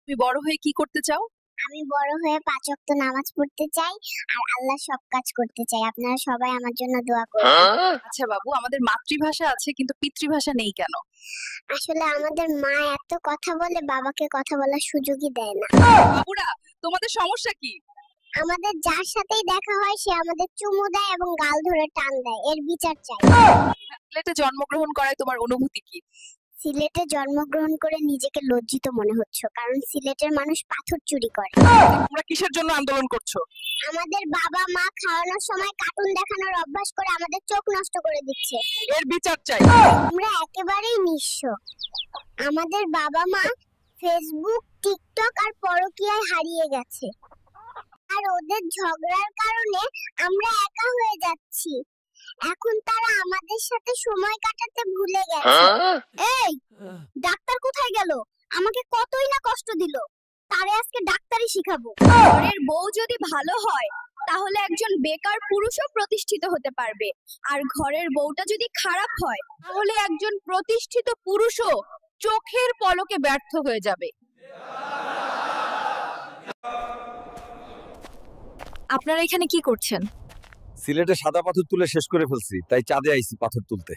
তুমি বড় হয়ে কি করতে চাও? আমি বড় হয়ে 5 ওয়াক্ত নামাজ পড়তে চাই আর আল্লাহর সব কাজ করতে চাই। আপনারা সবাই আমার জন্য দোয়া করবেন। আচ্ছা বাবু, আমাদের মাতৃভাষা আছে কিন্তু পিতৃভাষা নেই কেন? আসলে আমাদের মা এত কথা বলে বাবাকে কথা বলার সুযোগই দেয় না। বাবুরা, তোমাদের সমস্যা কি? আমাদের যার সাথেই দেখা হয় সে আমাদের চুমু দেয় এবং গাল ধরে টান দেয়। এর বিচার চাই। সিলেটে জন্মগ্রহণ করায় তোমার অনুভূতি কি? সিলেটে জন্মগ্রহণ করে নিজেকে লজ্জিত মনে হচ্ছে, কারণ সিলেটের মানুষ পাথর চুরি করে। তোমরা কিসের জন্য আন্দোলন করছো? আমাদের বাবা মা খাওয়ানোর সময় কার্টুন দেখানোর অভ্যাস করে আমাদের চোখ নষ্ট করে দিচ্ছে। এর বিচার চাই। আমরা একেবারেই নিঃস্ব। আমাদের বাবা মা ফেসবুক, টিকটক আর পরকীয়ায় হারিয়ে গেছে, আর ওদের ঝগড়ার কারণে আমরা একা হয়ে যাচ্ছি। এখন তারা আমাদের সাথে সময় কাটাতে ভুলে গেছে। এই, ডাক্তার কোথায় গেল? আমাকে কতই না কষ্ট দিল, তারে আজকে ডাক্তারি শিখাবো। ঘরের বউ যদি ভালো হয় তাহলে একজন বেকার পুরুষও প্রতিষ্ঠিত হতে পারবে, আর ঘরের বউটা যদি খারাপ হয় তাহলে একজন প্রতিষ্ঠিত পুরুষও চোখের পলকে ব্যর্থ হয়ে যাবে। আপনারা এখানে কি করছেন? সিলেটে সাদা পাথর তুলে শেষ করে ফেলছি, তাই চাঁদে আইছি পাথর তুলতে।